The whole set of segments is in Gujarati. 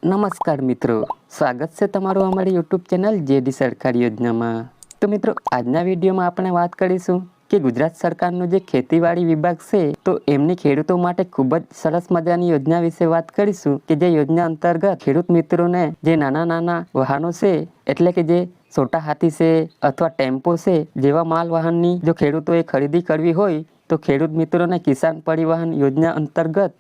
નમસ્કાર મિત્રો, સ્વાગત છે તમારું અમારી યુટ્યુબ ચેનલ જેડી સરકાર યોજનામાં। તો મિત્રો, આજના વિડીયોમાં આપણે વાત કરીશું કે ગુજરાત સરકારનો જે ખેતીવાડી વિભાગ છે તો એમની ખેડૂતો માટે ખૂબ જ સરસ મજાની યોજના વિશે વાત કરીશું કે જે યોજના અંતર્ગત ખેડૂત મિત્રોને જે નાના નાના વાહનો છે એટલે કે જે છોટા હાથી છે અથવા ટેમ્પો છે જેવા માલ વાહનની જો ખેડૂતોએ ખરીદી કરવી હોય તો ખેડૂત મિત્રોને કિસાન પરિવહન યોજના અંતર્ગત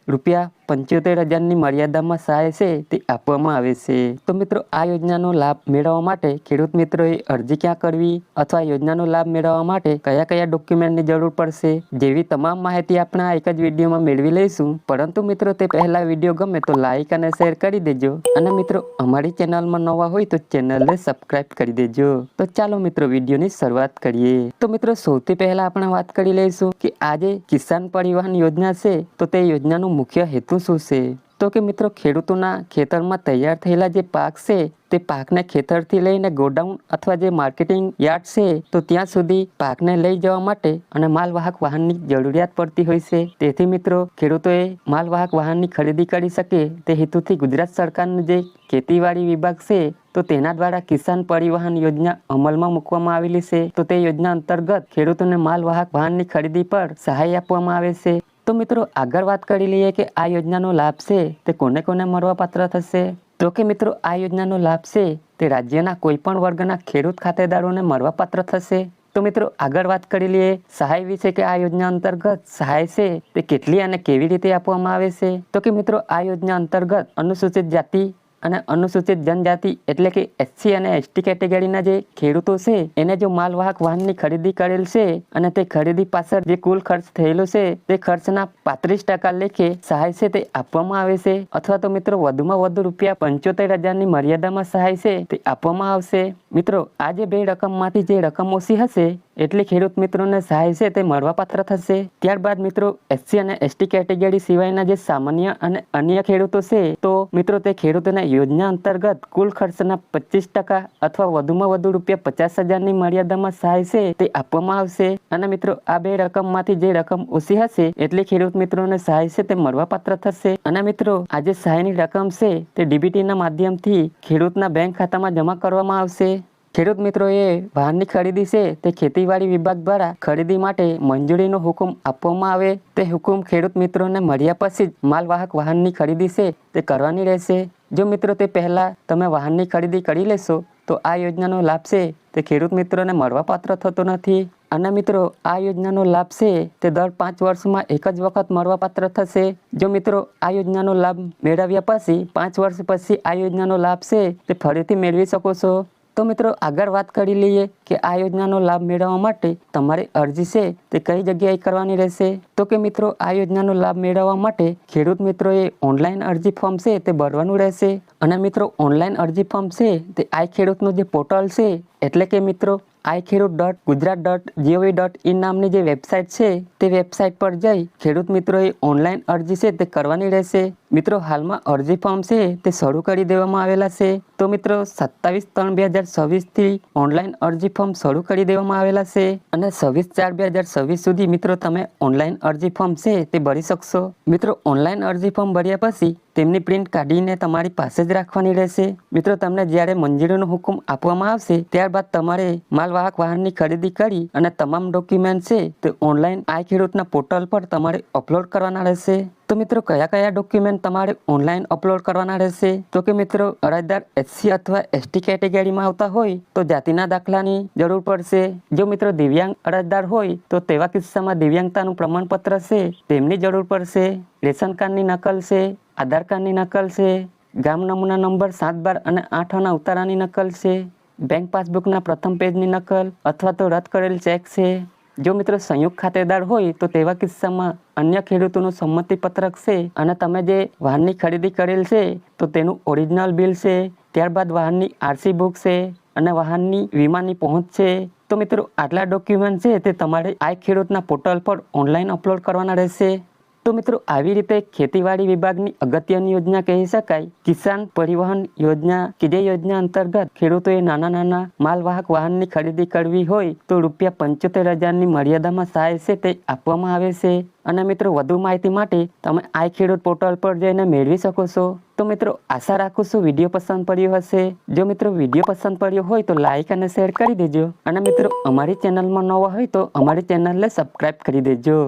₹75,000ની મર્યાદામાં સહાય છે તે આપવામાં આવે છે। તો મિત્રો, આ યોજનાનો લાભ મેળવવા માટે ખેડૂત મિત્રોએ અરજી ક્યાં કરવી અથવા યોજનાનો લાભ મેળવવા માટે કયા કયા ડોક્યુમેન્ટની જરૂર પડશે જેવી તમામ માહિતી આપણે આ એક જ વિડીયોમાં મેળવી લઈશું। પરંતુ મિત્રો, તે પહેલા વિડીયો ગમે તો લાઈક અને શેર કરી દેજો અને મિત્રો, અમારી ચેનલમાં નવા હોય તો ચેનલને સબસ્ક્રાઇબ કરી દેજો। તો ચાલો મિત્રો, વિડીયોની શરૂઆત કરીએ। તો મિત્રો, સૌથી પહેલા આપણે વાત કરી લઈશું કે આજે કિસાન પરિવહન યોજના છે તો તે યોજનાનો મુખ્ય હેતુ શું છે। તો કે મિત્રો, ખેડૂતોના ખેતરમાં તૈયાર થયેલા જે પાક છે તે પાકને ખેતરથી લઈને ગોડાઉન અથવા જે માર્કેટિંગ યાર્ડ છે તો ત્યાં સુધી પાકને લઈ જવા માટે અને માલવાહક વાહનની જરૂરિયાત પડતી હોય છે। તેથી મિત્રો, ખેડૂતોએ માલવાહક વાહનની ખરીદી કરી શકે તે હેતુથી ગુજરાત સરકારનું જે ખેતીવાડી વિભાગ છે તો તેના દ્વારા કિસાન પરિવહન યોજના અમલમાં મૂકવામાં આવેલી છે। તો તે યોજના અંતર્ગત ખેડૂતોને માલવાહક વાહનની ખરીદી પર સહાય આપવામાં આવે છે। તો મિત્રો, આગળ વાત કરી લઈએ કે આ યોજનાનો લાભ છે તે કોને કોને મળવાપાત્ર થશે। તો કે મિત્રો, આ યોજનાનો લાભ છે તે રાજ્યના કોઈ પણ વર્ગના ખેડૂત ખાતેદારોને મળવાપાત્ર થશે। તો મિત્રો, આગળ વાત કરી લઈએ સહાય વિશે કે આ યોજના અંતર્ગત સહાય છે તે કેટલી અને કેવી રીતે આપવામાં આવે છે। તો કે મિત્રો, આ યોજના અંતર્ગત અનુસૂચિત જાતિ અને અનુસૂચિત જનજાતિ એટલે કે SC અને ST કેટેગરીના જે ખેડૂતો છે એને જો માલવાહક વાહનની ખરીદી કરેલ છે અને તે ખરીદી પાછળ જે કુલ ખર્ચ થયેલો છે તે ખર્ચના 35% લેખે સહાય છે તે આપવામાં આવે છે। અથવા તો મિત્રો, વધુમાં વધુ ₹75,000ની મર્યાદામાં સહાય છે તે આપવામાં આવશે। મિત્રો, આ જે બે રકમમાંથી જે રકમ ઓછી હશે એટલે ખેડૂત મિત્રોને સહાય છે તે મળવાપાત્ર થશે। ત્યારબાદ મિત્રો, SC અને ST કેટેગરી સિવાયના જે સામાન્ય અને અન્ય ખેડૂતો છે તો મિત્રો, તે ખેડૂતોને યોજના અંતર્ગત કુલ ખર્ચના 25% અથવા વધુમાં વધુ ₹50,000ની મર્યાદામાં સહાય છે તે આપવામાં આવશે। અને મિત્રો, આ બે રકમમાંથી જે રકમ ઓછી હશે એટલે ખેડૂત મિત્રોને સહાય છે તે મળવાપાત્ર થશે। અને મિત્રો, આ જે સહાયની રકમ છે તે DBTના માધ્યમથી ખેડૂતના બેંક ખાતામાં જમા કરવામાં આવશે। ખેડૂત મિત્રોએ વાહનની ખરીદી છે તે ખેતીવાડી વિભાગ દ્વારા ખરીદી માટે મંજૂરીનો હુકમ આપવામાં આવે તે હુકમ ખેડૂત મિત્રોને મળ્યા પછી જ માલવાહક વાહનની ખરીદી છે તે કરવાની રહેશે। જો મિત્રો, તે પહેલા તમે વાહનની ખરીદી કરી લેશો તો આ યોજનાનો લાભ છે તે ખેડૂત મિત્રોને મળવાપાત્ર થતો નથી। અને મિત્રો, આ યોજનાનો લાભ છે તે દર 5 વર્ષમાં એક જ વખત મળવાપાત્ર થશે। જો મિત્રો, આ યોજનાનો લાભ મેળવ્યા પછી 5 વર્ષ પછી આ યોજનાનો લાભ છે તે ફરીથી મેળવી શકો છો। તો મિત્રો, આગળ વાત કરી લઈએ કે આ યોજનાનો લાભ મેળવવા માટે તમારી અરજી છે તે કઈ જગ્યાએ કરવાની રહેશે। તો કે મિત્રો, આ યોજનાનો લાભ મેળવવા માટે ખેડૂત મિત્રોએ ઓનલાઈન અરજી ફોર્મ છે તે ભરવાનું રહેશે। અને મિત્રો, ઓનલાઈન અરજી ફોર્મ છે તે આઈ ખેડૂતનું જે પોર્ટલ છે એટલે કે મિત્રો iKhedoot.gujarat.gov.in નામની જે વેબસાઇટ છે તે વેબસાઇટ પર જઈ ખેડૂત મિત્રોએ ઓનલાઈન અરજી છે તે કરવાની રહેશે। મિત્રો, હાલમાં અરજી ફોર્મ છે તે શરૂ કરી દેવામાં આવેલા છે। તો મિત્રો, 27/3/2026થી ઓનલાઈન અરજી ફોર્મ શરૂ કરી દેવામાં આવેલા છે અને 26/4/2026 સુધી મિત્રો તમે ઓનલાઈન અરજી ફોર્મ છે તે ભરી શકશો। મિત્રો, ઓનલાઈન અરજી ફોર્મ ભર્યા પછી તેમની પ્રિન્ટ કાઢીને તમારી પાસે જ રાખવાની રહેશે। મિત્રો, તમને જ્યારે મંજૂરીનો હુકમ આપવામાં આવશે ત્યારબાદ તમારે માલવાહક વાહનની ખરીદી કરી અને તમામ ડોક્યુમેન્ટ છે તે ઓનલાઈન આઈ ખેડૂતના પોર્ટલ પર તમારે અપલોડ કરવાના રહેશે। તો મિત્રો, કયા કયા ડોક્યુમેન્ટ તમારે ઓનલાઈન અપલોડ કરવાના રહેશે। તો કે મિત્રો, અરજદાર SC અથવા ST કેટેગરીમાં આવતા હોય તો જાતિના દાખલાની જરૂર પડશે। જો મિત્રો દિવ્યાંગ અરજદાર હોય તો તેવા કિસ્સામાં દિવ્યાંગતાનું પ્રમાણપત્ર છે તેમની જરૂર પડશે। રેશન કાર્ડની નકલ છે, આધાર કાર્ડની નકલ છે, ગામ નમૂના નંબર 7, 12 અને 8 આના ઉતારાની નકલ છે, બેંક પાસબુકના પ્રથમ પેજની નકલ અથવા તો રદ કરેલ ચેક છે। જો મિત્રો સંયુક્ત ખાતેદાર હોય તો તેવા કિસ્સામાં અન્ય ખેડૂતોનું સંમતિ પત્રક છે અને તમે જે વાહનની ખરીદી કરેલ છે તો તેનું ઓરિજિનલ બિલ છે। ત્યારબાદ વાહનની RC બુક છે અને વાહનની વીમાની પહોંચ છે। તો મિત્રો, આટલા ડોક્યુમેન્ટ છે તે તમારે આઈ ખેડૂતના પોર્ટલ પર ઓનલાઈન અપલોડ કરવાના રહેશે। તો મિત્રો, આવી રીતે ખેતીવાડી વિભાગની અગત્યની યોજના કહી શકાય કિસાન પરિવહન યોજના કે જે યોજના અંતર્ગત ખેડૂતોએ નાના નાના માલવાહક વાહનની ખરીદી કરવી હોય તો ₹75,000ની મર્યાદામાં સહાય છે તે આપવામાં આવે છે। અને મિત્રો, વધુ માહિતી માટે તમે આઈ ખેડૂત પોર્ટલ પર જઈને મેળવી શકો છો। તો મિત્રો આશા રાખું છું વિડીયો પસંદ પડ્યો હશે. જો મિત્રો વિડીયો પસંદ પડ્યો હોય તો લાઈક અને શેર કરી દેજો. અને મિત્રો અમારી ચેનલમાં નવા હોય તો અમારી ચેનલને સબસ્ક્રાઈબ કરી દેજો.